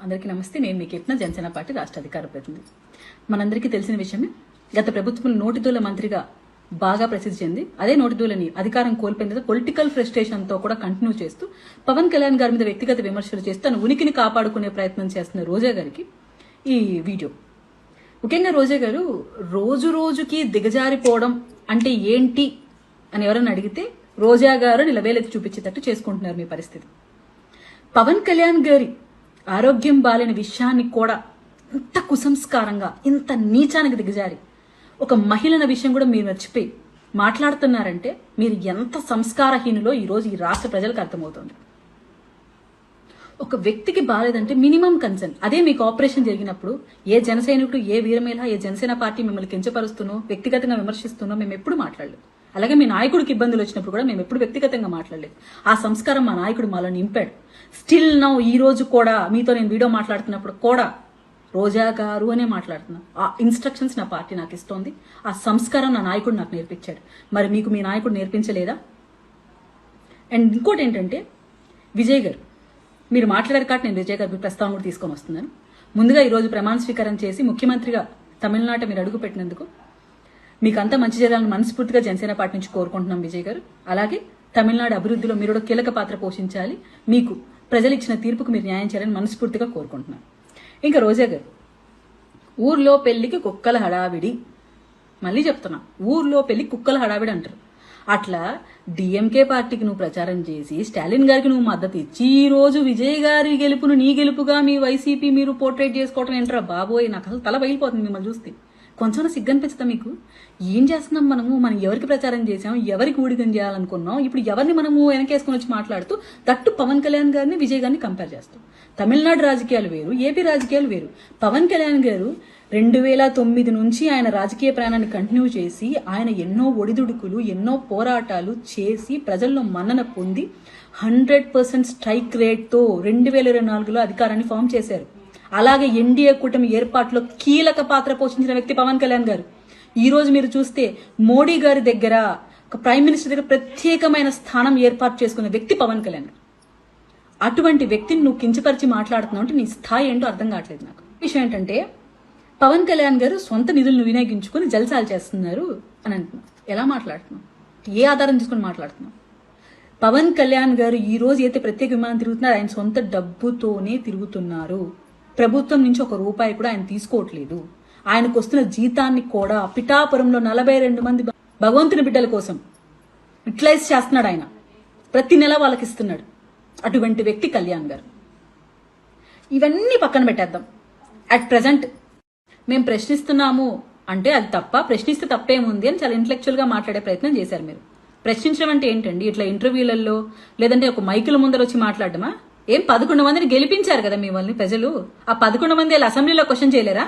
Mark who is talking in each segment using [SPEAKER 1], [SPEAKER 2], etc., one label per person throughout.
[SPEAKER 1] అందరికీ నమస్తే. నేను మీకు చెప్పిన జనసేన పార్టీ రాష్ట్ర అధికార ప్రతినిధి. మనందరికీ తెలిసిన విషయమే, గత ప్రభుత్వం నోటిదూల మంత్రిగా బాగా ప్రసిద్ధి చెంది అదే నోటిదూలని అధికారం కోల్పోయిన పొలిటికల్ ఫ్రస్ట్రేషన్తో కూడా కంటిన్యూ చేస్తూ పవన్ కళ్యాణ్ గారి మీద వ్యక్తిగత విమర్శలు చేస్తూ తన ఉనికిని కాపాడుకునే ప్రయత్నం చేస్తున్న రోజా గారికి ఈ వీడియో. ముఖ్యంగా రోజా గారు రోజు రోజుకి దిగజారిపోవడం అంటే ఏంటి అని ఎవరన్నా అడిగితే రోజా గారు నిలవేలెత్తి చూపించేటట్టు చేసుకుంటున్నారు మీ పరిస్థితి. పవన్ కళ్యాణ్ గారి ఆరోగ్యం బాలేని విషయాన్ని కూడా ఇంత కుసంస్కారంగా ఇంత నీచానికి దిగజారి ఒక మహిళన విషయం కూడా మీరు మర్చిపోయి మాట్లాడుతున్నారంటే మీరు ఎంత సంస్కారహీనులో ఈరోజు ఈ రాష్ట్ర ప్రజలకు అర్థమవుతుంది. ఒక వ్యక్తికి బాలేదంటే మినిమం కన్సర్న్. అదే మీకు ఆపరేషన్ జరిగినప్పుడు ఏ జన సైనికుడు, ఏ వీరమేళ, ఏ జనసేన పార్టీ మిమ్మల్ని కించపరుస్తున్నో వ్యక్తిగతంగా విమర్శిస్తున్నో మేము ఎప్పుడు మాట్లాడలేదు. అలాగే మీ నాయకుడికి ఇబ్బందులు వచ్చినప్పుడు కూడా మేము ఎప్పుడు వ్యక్తిగతంగా మాట్లాడలేదు. ఆ సంస్కారం మా నాయకుడు మాలో నింపాడు. స్టిల్ నౌ ఈ రోజు కూడా మీతో నేను వీడియో మాట్లాడుతున్నప్పుడు కూడా రోజా గారు అనే మాట్లాడుతున్నా. ఆ ఇన్స్ట్రక్షన్స్ నా పార్టీ నాకు ఇస్తోంది. ఆ సంస్కారం నా నాయకుడు నాకు నేర్పించాడు. మరి మీకు మీ నాయకుడు నేర్పించలేదా? అండ్ ఇంకోటి ఏంటంటే, విజయ్ గారు మీరు మాట్లాడారు కాబట్టి నేను విజయ్ గారి ప్రస్తావన కూడా తీసుకొని వస్తున్నాను. ముందుగా ఈరోజు ప్రమాణ స్వీకారం చేసి ముఖ్యమంత్రిగా తమిళనాట మీరు అడుగు పెట్టినందుకు మీకు అంతా మంచి జరగాలని మనస్ఫూర్తిగా జనసేన పార్టీ నుంచి కోరుకుంటున్నాం విజయ్ గారు. అలాగే తమిళనాడు అభివృద్ధిలో మీరు కీలక పాత్ర పోషించాలి. మీకు ప్రజలు ఇచ్చిన తీర్పుకు మీరు న్యాయం చేయాలని మనస్ఫూర్తిగా కోరుకుంటున్నాను. ఇంకా రోజా గారు, ఊర్లో పెళ్లికి కుక్కల హడావిడి, మళ్ళీ చెప్తున్నా, ఊర్లో పెళ్లి కుక్కల హడావిడి అంటారు. అట్లా డిఎంకే పార్టీకి నువ్వు ప్రచారం చేసి స్టాలిన్ గారికి నువ్వు మద్దతు ఇచ్చి ఈ రోజు విజయ్ గారి గెలుపును నీ గెలుపుగా మీ వైసీపీ మీరు పోర్ట్రేట్ చేసుకోవటం ఏంటారా బాబోయ్, నాకు అసలు తల బయలుపోతుంది మిమ్మల్ని చూస్తే. కొంచెం సిగ్గనిపిస్తా మీకు? ఏం చేస్తున్నాం మనం ఎవరికి ప్రచారం చేసాం, ఎవరికి ఊడిగం చేయాలనుకున్నాం, ఇప్పుడు ఎవరిని మనము వెనకేసుకుని వచ్చి మాట్లాడుతూ దట్టు పవన్ కళ్యాణ్ గారిని విజయ్ గారిని కంపేర్ చేస్తాం. తమిళనాడు రాజకీయాలు వేరు, ఏపీ రాజకీయాలు వేరు. పవన్ కళ్యాణ్ గారు 2009 నుంచి ఆయన రాజకీయ ప్రయాణాన్ని కంటిన్యూ చేసి ఆయన ఎన్నో ఒడిదుడుకులు, ఎన్నో పోరాటాలు చేసి ప్రజల్లో మన్నన పొంది 100% స్ట్రైక్ రేట్తో 2024లో అధికారాన్ని ఫామ్ చేశారు. అలాగే ఎన్డీఏ కూటమి ఏర్పాటులో కీలక పాత్ర పోషించిన వ్యక్తి పవన్ కళ్యాణ్ గారు. ఈ రోజు మీరు చూస్తే మోడీ గారి దగ్గర, ప్రైమ్ మినిస్టర్ దగ్గర ప్రత్యేకమైన స్థానం ఏర్పాటు చేసుకున్న వ్యక్తి పవన్ కళ్యాణ్ గారు. అటువంటి వ్యక్తిని నువ్వు కించపరిచి మాట్లాడుతున్నావు అంటే నీ స్థాయి ఏంటో అర్థం కావట్లేదు నాకు. విషయం ఏంటంటే, పవన్ కళ్యాణ్ గారు సొంత నిధులను వినియోగించుకుని జల్సాలు చేస్తున్నారు అని అంటున్నావు. ఎలా మాట్లాడుతున్నావు? ఏ ఆధారం తీసుకుని మాట్లాడుతున్నావు? పవన్ కళ్యాణ్ గారు ఈ రోజు అయితే ప్రత్యేక విమానం తిరుగుతున్నారు, ఆయన సొంత డబ్బుతోనే తిరుగుతున్నారు. ప్రభుత్వం నుంచి ఒక రూపాయి కూడా ఆయన తీసుకోవట్లేదు. ఆయనకు వస్తున్న జీతాన్ని కూడా పిఠాపురంలో 42 మంది భగవంతుని బిడ్డల కోసం యూటిలైజ్ చేస్తున్నాడు. ఆయన ప్రతి నెల వాళ్ళకి ఇస్తున్నాడు. అటువంటి వ్యక్తి కళ్యాణ్ గారు. ఇవన్నీ పక్కన పెట్టేద్దాం. అట్ ప్రెజెంట్ మేము ప్రశ్నిస్తున్నాము అంటే అది తప్ప, ప్రశ్నిస్తే తప్పేముంది అని చాలా ఇంటలెక్చువల్ గా మాట్లాడే ప్రయత్నం చేశారు మీరు. ప్రశ్నించడం అంటే ఏంటండి? ఇట్లా ఇంటర్వ్యూలలో లేదంటే ఒక మైకుల ముందర వచ్చి మాట్లాడటమా? ఏం 11 మందిని గెలిపించారు కదా మిమ్మల్ని ప్రజలు. ఆ 11 మంది అసెంబ్లీలో క్వశ్చన్ చేయలేరా?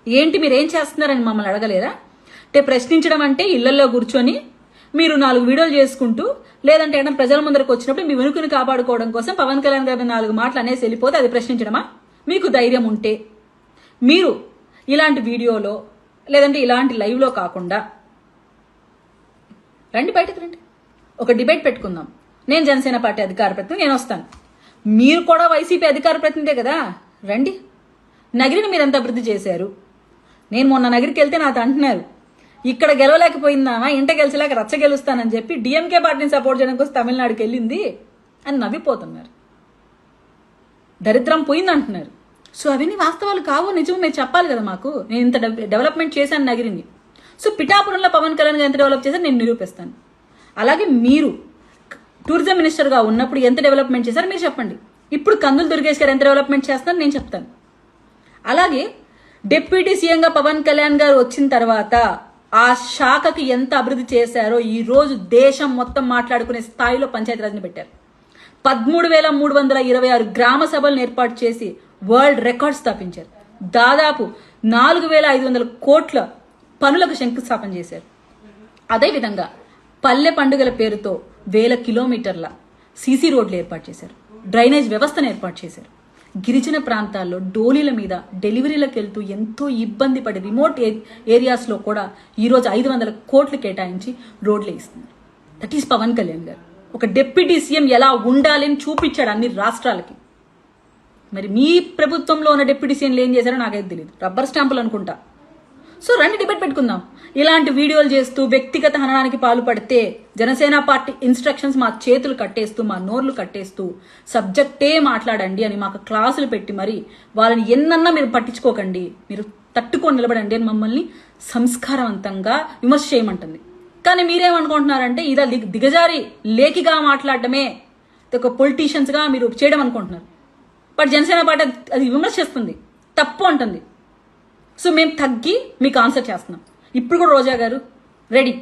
[SPEAKER 1] ఏంటి మీరు ఏం చేస్తున్నారని మమ్మల్ని అడగలేరా? అంటే ప్రశ్నించడం అంటే ఇళ్లలో కూర్చొని మీరు 4 వీడియోలు చేసుకుంటూ, లేదంటే ఏదైనా ప్రజల ముందరకు వచ్చినప్పుడు మీ వెనుకని కాపాడుకోవడం కోసం పవన్ కళ్యాణ్ గారి 4 మాటలు అనేసి వెళ్ళిపోతే అది ప్రశ్నించడమా? మీకు ధైర్యం ఉంటే మీరు ఇలాంటి వీడియోలో లేదంటే ఇలాంటి లైవ్లో కాకుండా రండి, బయటకు రండి, ఒక డిబేట్ పెట్టుకుందాం. నేను జనసేన పార్టీ అధికార ప్రతినిధి, నేను వస్తాను. మీరు కూడా వైసీపీ అధికార ప్రతినిధే కదా, రండి. నగిరిని మీరు ఎంత అభివృద్ధి చేశారు? నేను మొన్న నగిరికి వెళ్తే నాతో అంటున్నారు, ఇక్కడ గెలవలేకపోయిందామా, ఇంట గెలిచలేక రచ్చ గెలుస్తానని చెప్పి డిఎంకే పార్టీని సపోర్ట్ చేయడం కోసం తమిళనాడుకి వెళ్ళింది అని నవ్విపోతున్నారు. దరిద్రం పోయిందంటున్నారు. సో అవన్నీ వాస్తవాలు కావు, నిజం మీరు చెప్పాలి కదా మాకు. నేను ఇంత డెవలప్మెంట్ చేశాను నగిరిని. సో పిఠాపురంలో పవన్ కళ్యాణ్ గారు ఎంత డెవలప్ చేశారు నేను నిరూపిస్తాను. అలాగే మీరు టూరిజం మినిస్టర్గా ఉన్నప్పుడు ఎంత డెవలప్మెంట్ చేశారు మీరు చెప్పండి. ఇప్పుడు కందులు దుర్గేష్ గారు ఎంత డెవలప్మెంట్ చేస్తారో నేను చెప్తాను. అలాగే డిప్యూటీ సీఎంగా పవన్ కళ్యాణ్ గారు వచ్చిన తర్వాత ఆ శాఖకి ఎంత అభివృద్ధి చేశారో ఈ రోజు దేశం మొత్తం మాట్లాడుకునే స్థాయిలో పంచాయతీరాజ్ని పెట్టారు. 13,326 గ్రామ సభలను ఏర్పాటు చేసి వరల్డ్ రికార్డ్ స్థాపించారు. దాదాపు 4,500 కోట్ల పనులకు శంకుస్థాపన చేశారు. అదేవిధంగా పల్లె పండుగల పేరుతో 1000 కిలోమీటర్ల సీసీ రోడ్లు ఏర్పాటు చేశారు. డ్రైనేజ్ వ్యవస్థను ఏర్పాటు చేశారు. గిరిజన ప్రాంతాల్లో డోలీల మీద డెలివరీలకు వెళ్తూ ఎంతో ఇబ్బంది పడి రిమోట్ ఏరియాస్లో కూడా ఈరోజు 500 కోట్లు కేటాయించి రోడ్లు వేస్తున్నారు. దట్ ఈస్ పవన్ కళ్యాణ్ గారు. ఒక డిప్యూటీ సీఎం ఎలా ఉండాలి అని చూపించాడు అన్ని రాష్ట్రాలకి. మరి మీ ప్రభుత్వంలో ఉన్న డిప్యూటీ సీఎంలు ఏం చేశారో నాకైతే తెలియదు, రబ్బర్ స్టాంపులు అనుకుంటా. సో రండి డిబేట్ పెట్టుకుందాం. ఇలాంటి వీడియోలు చేస్తూ వ్యక్తిగత హననానికి పాల్పడితే జనసేన పార్టీ ఇన్స్ట్రక్షన్స్ మా చేతులు కట్టేస్తూ మా నోర్లు కట్టేస్తూ సబ్జెక్టే మాట్లాడండి అని మాకు క్లాసులు పెట్టి మరి వాళ్ళని ఎన్నన్నా మీరు పట్టించుకోకండి, మీరు తట్టుకొని నిలబడండి అని మమ్మల్ని సంస్కారవంతంగా విమర్శ చేయమంటుంది. కానీ మీరేమనుకుంటున్నారంటే ఇదా దిగజారి లేఖిగా మాట్లాడడమే ఒక పొలిటీషియన్స్గా మీరు చేయడం అనుకుంటున్నారు. బట్ జనసేన పార్టీ అది విమర్శిస్తుంది, తప్పు అంటుంది. సో మేము తగ్గి మీకు ఆన్సర్ చేస్తున్నాం. ఇప్పుడు కూడా రోజా గారు రెడీ,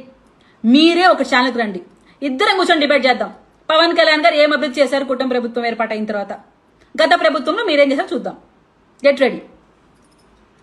[SPEAKER 1] మీరే ఒక ఛానల్కి రండి, ఇద్దరం కూర్చొని డిబేట్ చేద్దాం. పవన్ కళ్యాణ్ గారు ఏం అభివృద్ధి చేశారు కూటమి ప్రభుత్వం ఏర్పాటైన తర్వాత, గత ప్రభుత్వంలో మీరేం చేశారు చూద్దాం. Get ready.